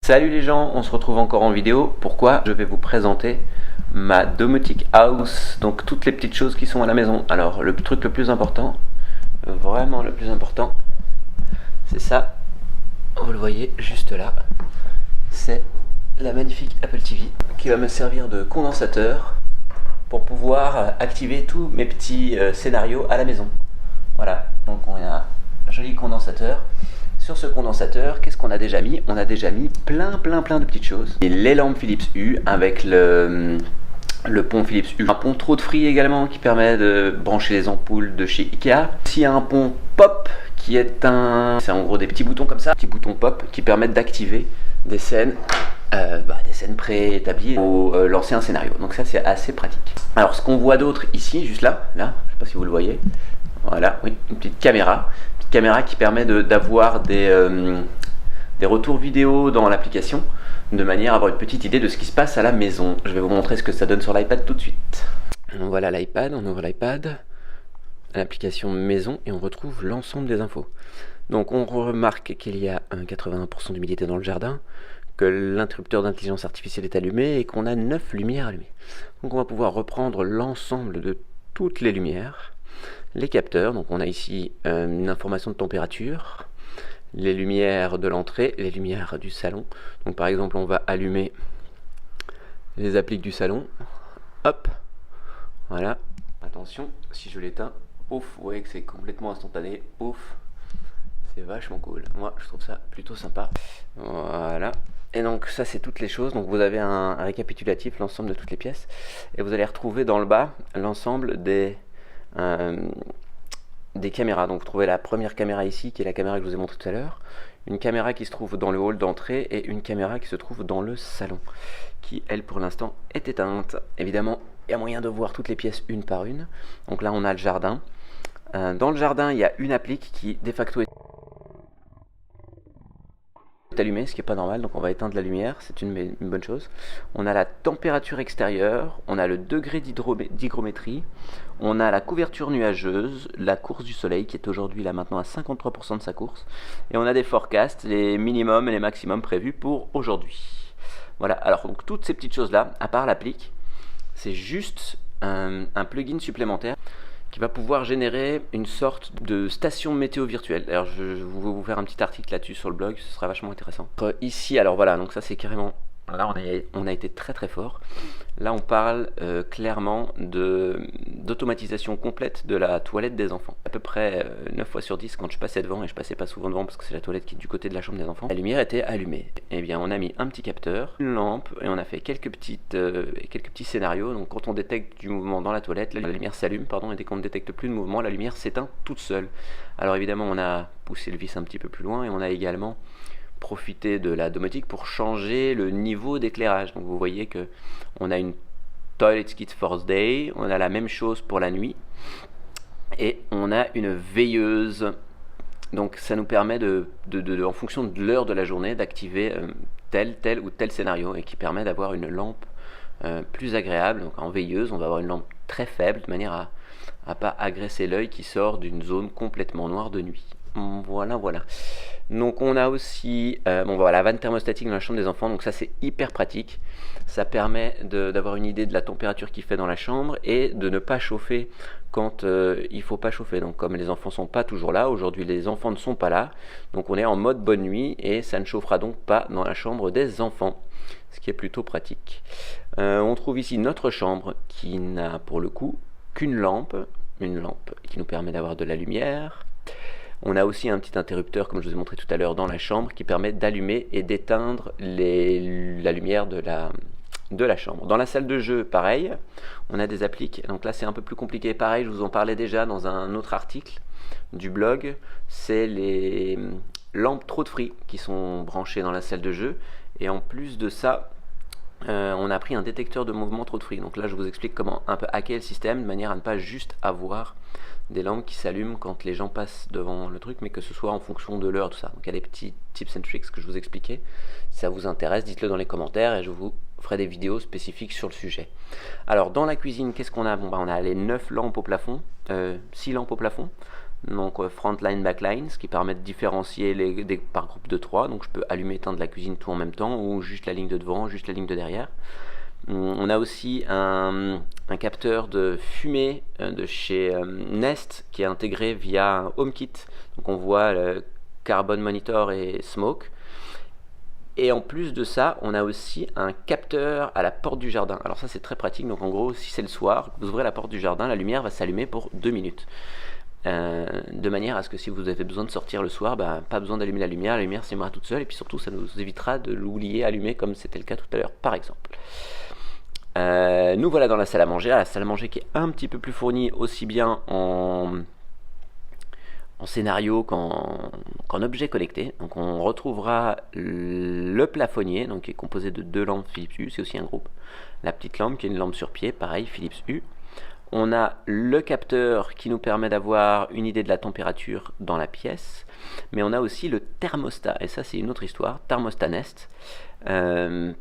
Salut les gens, on se retrouve encore en vidéo. Pourquoi? Je vais vous présenter ma domotique house, donc toutes les petites choses qui sont à la maison. Alors le truc le plus important, vraiment le plus important, c'est ça, vous le voyez juste là, c'est la magnifique Apple TV qui va me servir de condensateur pour pouvoir activer tous mes petits scénarios à la maison. Voilà, donc on a un joli condensateur. Sur ce condensateur, qu'est-ce qu'on a déjà mis? On a déjà mis plein de petites choses. Et les lampes Philips Hue avec le pont Philips Hue. Un pont trop de free également qui permet de brancher les ampoules de chez Ikea. Aussi un pont pop qui est c'est en gros des petits boutons comme ça, petits boutons pop qui permettent d'activer des scènes préétablies ou lancer un scénario. Donc ça c'est assez pratique. Alors ce qu'on voit d'autre ici, juste là, je sais pas si vous le voyez. Voilà, oui, une petite caméra qui permet d'avoir des retours vidéo dans l'application, de manière à avoir une petite idée de ce qui se passe à la maison. Je vais vous montrer ce que ça donne sur l'iPad tout de suite. Voilà l'iPad, on ouvre l'iPad, l'application maison, et on retrouve l'ensemble des infos. Donc on remarque qu'il y a 81% d'humidité dans le jardin, que l'interrupteur d'intelligence artificielle est allumé et qu'on a 9 lumières allumées. Donc on va pouvoir reprendre l'ensemble de toutes les lumières. Les capteurs, donc on a ici une information de température, les lumières de l'entrée, les lumières du salon. Donc par exemple on va allumer les appliques du salon, hop, voilà, attention, si je l'éteins, pouf, vous voyez que c'est complètement instantané, pouf, c'est vachement cool, moi je trouve ça plutôt sympa, voilà. Et donc ça c'est toutes les choses, donc vous avez un récapitulatif, l'ensemble de toutes les pièces, et vous allez retrouver dans le bas l'ensemble des caméras. Donc vous trouvez la première caméra ici qui est la caméra que je vous ai montré tout à l'heure, une caméra qui se trouve dans le hall d'entrée et une caméra qui se trouve dans le salon qui elle pour l'instant est éteinte. Évidemment il y a moyen de voir toutes les pièces une par une. Donc là on a le jardin, dans le jardin il y a une applique qui de facto est allumée, ce qui n'est pas normal, donc on va éteindre la lumière, c'est une bonne chose. On a la température extérieure, on a le degré d'hygrométrie, on a la couverture nuageuse, la course du soleil qui est aujourd'hui là maintenant à 53% de sa course, et on a des forecasts, les minimums et les maximums prévus pour aujourd'hui. Voilà, alors donc toutes ces petites choses là, à part l'applique, c'est juste un plugin supplémentaire qui va pouvoir générer une sorte de station météo virtuelle. D'ailleurs, je vais vous faire un petit article là-dessus sur le blog, ce sera vachement intéressant. Ici, alors voilà, donc ça c'est carrément... Là, on a été très fort. Là, on parle clairement d'automatisation complète de la toilette des enfants. À peu près 9 fois sur 10, quand je passais devant, et je passais pas souvent devant parce que c'est la toilette qui est du côté de la chambre des enfants, la lumière était allumée. Et bien, on a mis un petit capteur, une lampe, et on a fait quelques petits scénarios. Donc, quand on détecte du mouvement dans la toilette, la lumière s'allume, et dès qu'on ne détecte plus de mouvement, la lumière s'éteint toute seule. Alors, évidemment, on a poussé le vis un petit peu plus loin, et on a également profiter de la domotique pour changer le niveau d'éclairage. Donc vous voyez que on a une toilet kit for day, on a la même chose pour la nuit et on a une veilleuse. Donc ça nous permet en fonction de l'heure de la journée d'activer tel ou tel scénario et qui permet d'avoir une lampe plus agréable. Donc en veilleuse on va avoir une lampe très faible de manière à pas agresser l'œil qui sort d'une zone complètement noire de nuit. Voilà. Donc on a aussi la vanne thermostatique dans la chambre des enfants, donc ça c'est hyper pratique. Ça permet d'avoir une idée de la température qu'il fait dans la chambre et de ne pas chauffer quand il faut pas chauffer. Donc comme les enfants sont pas toujours là, aujourd'hui les enfants ne sont pas là, donc on est en mode bonne nuit et ça ne chauffera donc pas dans la chambre des enfants, ce qui est plutôt pratique. On trouve ici notre chambre qui n'a pour le coup qu'une lampe, qui nous permet d'avoir de la lumière. On a aussi un petit interrupteur, comme je vous ai montré tout à l'heure, dans la chambre qui permet d'allumer et d'éteindre la lumière de la chambre. Dans la salle de jeu, pareil, on a des appliques. Donc là, c'est un peu plus compliqué. Pareil, je vous en parlais déjà dans un autre article du blog. C'est les lampes trop de free qui sont branchées dans la salle de jeu. Et en plus de ça, on a pris un détecteur de mouvement trop de free. Donc là, je vous explique comment un peu hacker le système de manière à ne pas juste avoir des lampes qui s'allument quand les gens passent devant le truc, mais que ce soit en fonction de l'heure, tout ça. Donc il y a des petits tips and tricks que je vous expliquais. Si ça vous intéresse, dites-le dans les commentaires et je vous ferai des vidéos spécifiques sur le sujet. Alors dans la cuisine, qu'est-ce qu'on a? On a les 9 lampes au plafond, 6 lampes au plafond, donc frontline, backline, ce qui permet de différencier par groupe de 3. Donc je peux allumer, éteindre la cuisine tout en même temps, ou juste la ligne de devant, juste la ligne de derrière. On a aussi un capteur de fumée de chez Nest qui est intégré via un HomeKit. Donc on voit le Carbon Monitor et Smoke. Et en plus de ça, on a aussi un capteur à la porte du jardin. Alors ça c'est très pratique, donc en gros si c'est le soir, vous ouvrez la porte du jardin, la lumière va s'allumer pour 2 minutes. De manière à ce que si vous avez besoin de sortir le soir, pas besoin d'allumer la lumière s'allumera toute seule, et puis surtout ça nous évitera de l'oublier allumé comme c'était le cas tout à l'heure par exemple. Nous voilà dans la salle à manger qui est un petit peu plus fournie aussi bien en scénario qu'en objet connecté. Donc on retrouvera le plafonnier, donc qui est composé de 2 lampes Philips Hue, c'est aussi un groupe. La petite lampe qui est une lampe sur pied, pareil Philips Hue. On a le capteur qui nous permet d'avoir une idée de la température dans la pièce, mais on a aussi le thermostat, et ça c'est une autre histoire, thermostat Nest,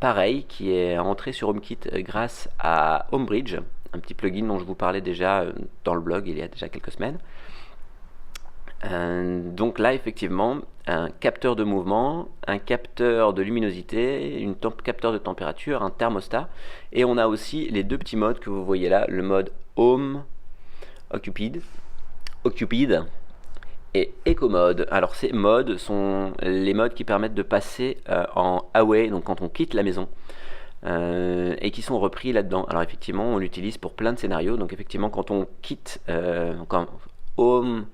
pareil, qui est entré sur HomeKit grâce à HomeBridge, un petit plugin dont je vous parlais déjà dans le blog il y a déjà quelques semaines. Donc là effectivement un capteur de mouvement, un capteur de luminosité, capteur de température, un thermostat, et on a aussi les 2 petits modes que vous voyez là, le mode Home Occupied et Eco Mode. Alors ces modes sont les modes qui permettent de passer en Away, donc quand on quitte la maison, et qui sont repris là-dedans. Alors effectivement on l'utilise pour plein de scénarios, donc effectivement quand on quitte, quand Home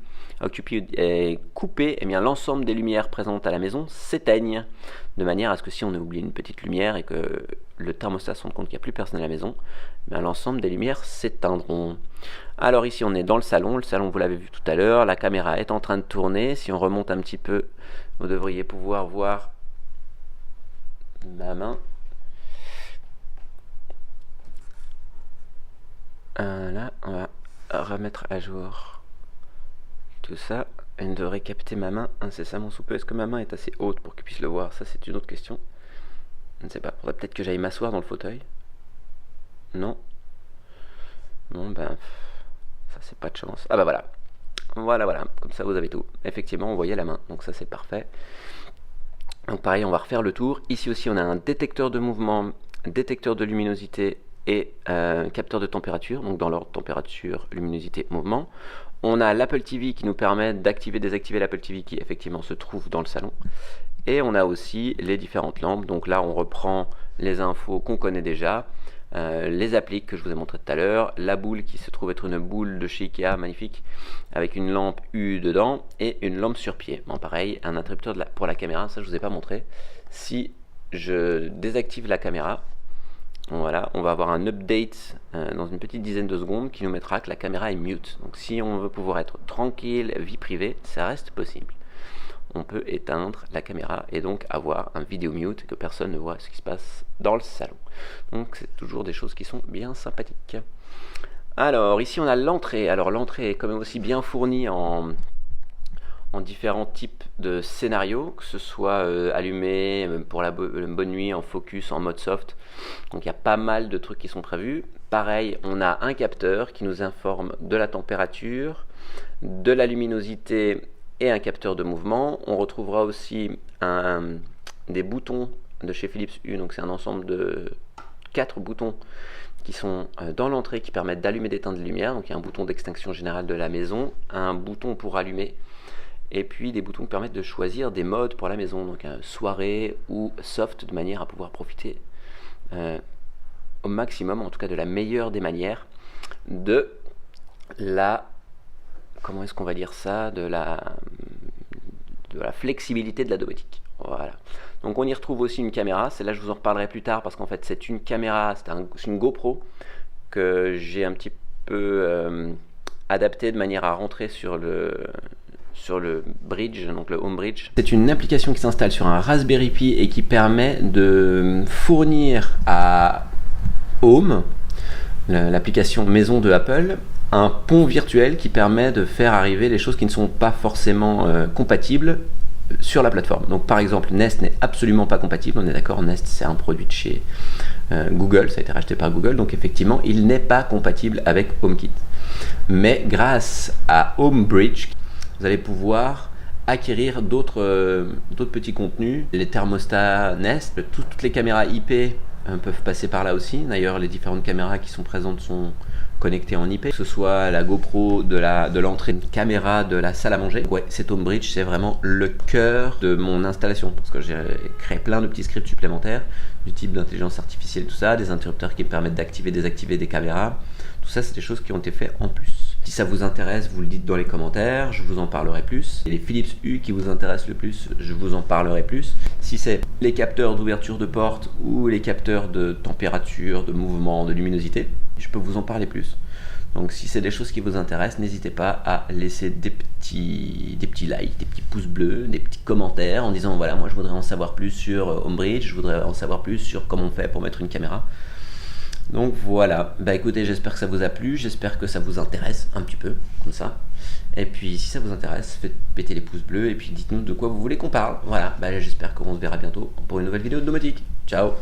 Occupied est coupé, et bien l'ensemble des lumières présentes à la maison s'éteignent, de manière à ce que si on a oublié une petite lumière et que le thermostat se rend compte qu'il n'y a plus personne à la maison, l'ensemble des lumières s'éteindront. Alors ici on est dans le salon vous l'avez vu tout à l'heure, la caméra est en train de tourner. Si on remonte un petit peu, vous devriez pouvoir voir ma main. Là on va remettre à jour tout ça, elle devrait capter ma main incessamment sous peu. Est-ce que ma main est assez haute pour qu'il puisse le voir? Ça c'est une autre question. Je ne sais pas, faudrait peut-être que j'aille m'asseoir dans le fauteuil. Non. Bon ça c'est pas de chance. Ah voilà, comme ça vous avez tout. Effectivement on voyait la main, donc ça c'est parfait. Donc pareil, on va refaire le tour. Ici aussi on a un détecteur de mouvement, détecteur de luminosité et capteur de température, donc dans l'ordre température, luminosité, mouvement. On a l'Apple TV qui nous permet d'activer, désactiver l'Apple TV qui effectivement se trouve dans le salon. Et on a aussi les différentes lampes. Donc là on reprend les infos qu'on connaît déjà, les appliques que je vous ai montré tout à l'heure, la boule qui se trouve être une boule de chez Ikea magnifique avec une lampe U dedans et une lampe sur pied. Bon pareil, un interrupteur pour la caméra, ça je vous ai pas montré. Si je désactive la caméra, voilà, on va avoir un update dans une petite dizaine de secondes qui nous mettra que la caméra est mute. Donc si on veut pouvoir être tranquille, vie privée, ça reste possible. On peut éteindre la caméra et donc avoir un vidéo mute et que personne ne voit ce qui se passe dans le salon. Donc c'est toujours des choses qui sont bien sympathiques. Alors ici on a l'entrée. Alors l'entrée est quand même aussi bien fournie en différents types de scénarios, que ce soit allumé pour la bonne nuit, en focus, en mode soft. Donc il y a pas mal de trucs qui sont prévus. Pareil, on a un capteur qui nous informe de la température, de la luminosité et un capteur de mouvement. On retrouvera aussi des boutons de chez Philips Hue, donc c'est un ensemble de 4 boutons qui sont dans l'entrée qui permettent d'allumer et d'éteindre les lumières. Donc il y a un bouton d'extinction générale de la maison, un bouton pour allumer, et puis des boutons qui permettent de choisir des modes pour la maison, donc soirée ou soft, de manière à pouvoir profiter au maximum, en tout cas de la meilleure des manières, de la, comment est-ce qu'on va dire ça, de la flexibilité de la domotique. Voilà. Donc on y retrouve aussi une caméra, celle-là je vous en reparlerai plus tard parce qu'en fait c'est une caméra, c'est une GoPro que j'ai un petit peu adaptée de manière à rentrer sur le bridge, donc le Home Bridge. C'est une application qui s'installe sur un Raspberry Pi et qui permet de fournir à Home, l'application maison de Apple, un pont virtuel qui permet de faire arriver les choses qui ne sont pas forcément compatibles sur la plateforme. Donc par exemple Nest n'est absolument pas compatible, on est d'accord, Nest c'est un produit de chez Google, ça a été racheté par Google, donc effectivement il n'est pas compatible avec HomeKit. Mais grâce à HomeBridge, vous allez pouvoir acquérir d'autres petits contenus. Les thermostats Nest, toutes les caméras IP peuvent passer par là aussi. D'ailleurs, les différentes caméras qui sont présentes sont connectées en IP, que ce soit la GoPro de l'entrée de caméra de la salle à manger. Ouais, cet Homebridge, c'est vraiment le cœur de mon installation, parce que j'ai créé plein de petits scripts supplémentaires du type d'intelligence artificielle, tout ça, des interrupteurs qui me permettent d'activer, désactiver des caméras. Tout ça, c'est des choses qui ont été faites en plus. Si ça vous intéresse, vous le dites dans les commentaires, je vous en parlerai plus. Et les Philips Hue qui vous intéressent le plus, je vous en parlerai plus. Si c'est les capteurs d'ouverture de porte ou les capteurs de température, de mouvement, de luminosité, je peux vous en parler plus. Donc si c'est des choses qui vous intéressent, n'hésitez pas à laisser des petits likes, des petits pouces bleus, des petits commentaires en disant voilà, moi je voudrais en savoir plus sur Homebridge, je voudrais en savoir plus sur comment on fait pour mettre une caméra. Donc voilà, bah écoutez, j'espère que ça vous a plu, j'espère que ça vous intéresse un petit peu, comme ça. Et puis si ça vous intéresse, faites péter les pouces bleus et puis dites-nous de quoi vous voulez qu'on parle. Voilà, bah j'espère qu'on se verra bientôt pour une nouvelle vidéo de domotique. Ciao!